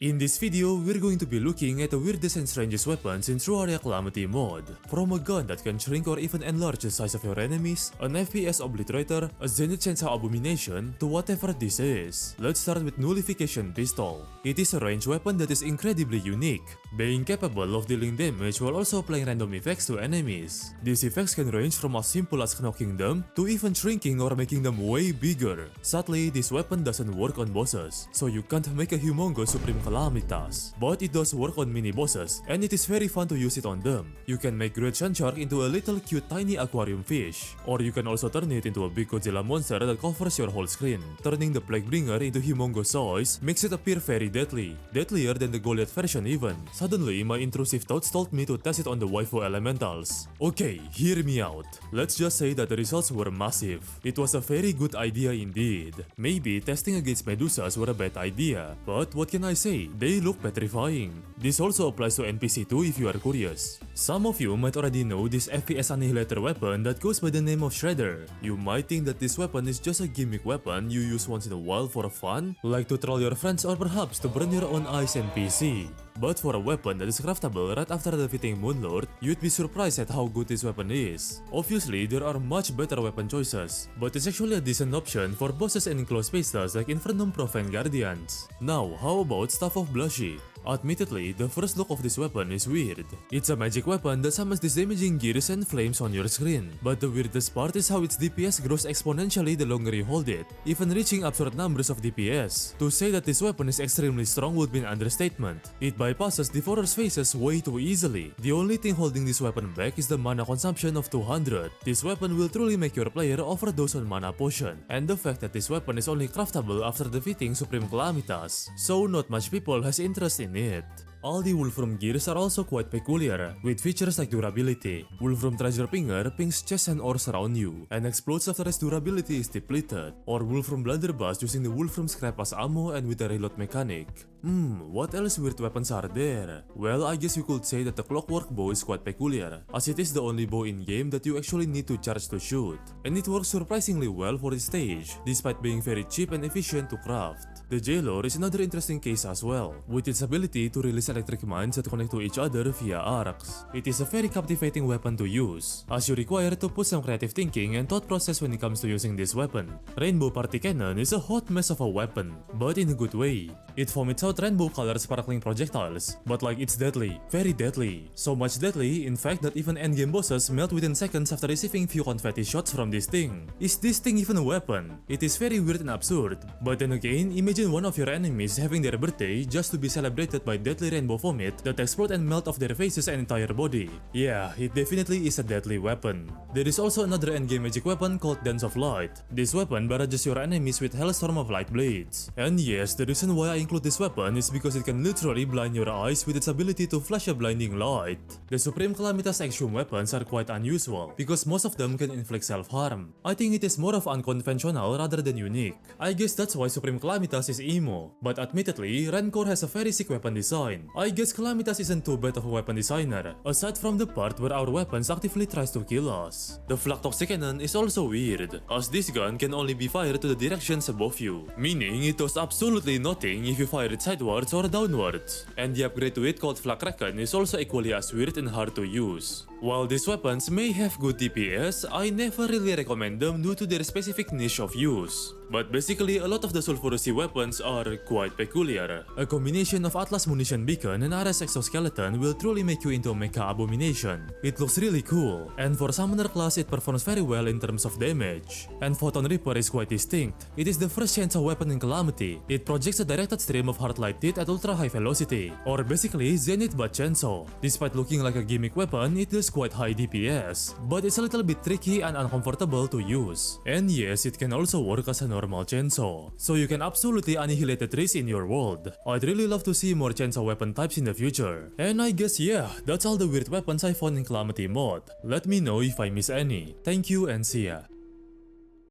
In this video, we're going to be looking at the weirdest and strangest weapons in Terraria Calamity Mod. From a gun that can shrink or even enlarge the size of your enemies, an FPS obliterator, a zenith chainsaw abomination, to whatever this is. Let's start with Nullification Pistol. It is a ranged weapon that is incredibly unique, being capable of dealing damage while also applying random effects to enemies. These effects can range from as simple as knocking them, to even shrinking or making them way bigger. Sadly, this weapon doesn't work on bosses, so you can't make a humongous Supreme Calamitas, but it does work on mini bosses, and it is very fun to use it on them. You can make Great Sand Shark into a little cute tiny aquarium fish, or you can also turn it into a big Godzilla monster that covers your whole screen. Turning the Plaguebringer into humongous size makes it appear very deadly, deadlier than the Goliath version even. Suddenly, my intrusive thoughts told me to test it on the waifu elementals. Okay, hear me out. Let's just say that the results were massive. It was a very good idea indeed. Maybe testing against Medusas were a bad idea, but what can I say? They look petrifying. This also applies to NPC too if you are curious. Some of you might already know this FPS annihilator weapon that goes by the name of Shredder. You might think that this weapon is just a gimmick weapon you use once in a while for fun, like to troll your friends or perhaps to burn your own eyes NPC. But for a weapon that is craftable right after defeating Moonlord, you'd be surprised at how good this weapon is. Obviously, there are much better weapon choices, but it's actually a decent option for bosses and enclosed spaces like Infernum Profane Guardians. Now, how about Staff of Blushy? Admittedly, the first look of this weapon is weird. It's a magic weapon that summons these damaging gears and flames on your screen. But the weirdest part is how its DPS grows exponentially the longer you hold it, even reaching absurd numbers of DPS. To say that this weapon is extremely strong would be an understatement. It bypasses Devourer's phases way too easily. The only thing holding this weapon back is the mana consumption of 200. This weapon will truly make your player overdose on mana potion, and the fact that this weapon is only craftable after defeating Supreme Calamitas, so not much people has interest in it. All the Wolfram gears are also quite peculiar, with features like durability. Wolfram Treasure Pinger pings chests and ores around you, and explodes after its durability is depleted. Or Wolfram Blunderbuss using the Wolfram Scrap as ammo and with a reload mechanic. What else weird weapons are there? Well, I guess you could say that the Clockwork Bow is quite peculiar, as it is the only bow in-game that you actually need to charge to shoot. And it works surprisingly well for its stage, despite being very cheap and efficient to craft. The Jailor is another interesting case as well, with its ability to release electric mines that connect to each other via arcs. It is a very captivating weapon to use, as you require to put some creative thinking and thought process when it comes to using this weapon. Rainbow Party Cannon is a hot mess of a weapon, but in a good way. It vomits out rainbow-colored sparkling projectiles, but like it's deadly, very deadly. So much deadly, in fact, that even endgame bosses melt within seconds after receiving few confetti shots from this thing. Is this thing even a weapon? It is very weird and absurd, but then again, imagine one of your enemies having their birthday just to be celebrated by deadly rainbow vomit that explode and melt off their faces and entire body. Yeah, it definitely is a deadly weapon. There is also another endgame magic weapon called Dance of Light. This weapon barrages your enemies with Hellstorm of Light blades. And yes, the reason why I include this weapon is because it can literally blind your eyes with its ability to flash a blinding light. The Supreme Calamitas Axiom weapons are quite unusual, because most of them can inflict self-harm. I think it is more of unconventional rather than unique. I guess that's why Supreme Calamitas is emo, but admittedly, Rancor has a very sick weapon design. I guess Calamitas isn't too bad of a weapon designer, aside from the part where our weapons actively tries to kill us. The Flak Toxic Cannon is also weird, as this gun can only be fired to the directions above you, meaning it does absolutely nothing if you fire it sidewards or downwards. And the upgrade to it called Flak Kraken is also equally as weird and hard to use. While these weapons may have good DPS, I never really recommend them due to their specific niche of use. But basically, a lot of the Sulfurousy weapons are quite peculiar. A combination of Atlas Munition Beacon and Ares Exoskeleton will truly make you into a mecha abomination. It looks really cool, and for Summoner class it performs very well in terms of damage. And Photon Reaper is quite distinct. It is the first chainsaw weapon in Calamity. It projects a directed stream of Heartlight Teeth at ultra high velocity, or basically Zenith but chainsaw. Despite looking like a gimmick weapon, it deals quite high DPS, but it's a little bit tricky and uncomfortable to use. And yes, it can also work as a normal chainsaw, so you can absolutely annihilate the trees in your world. I'd really love to see more chainsaw weapon types in the future. And I guess yeah, that's all the weird weapons I found in Calamity Mod. Let me know if I miss any. Thank you and see ya.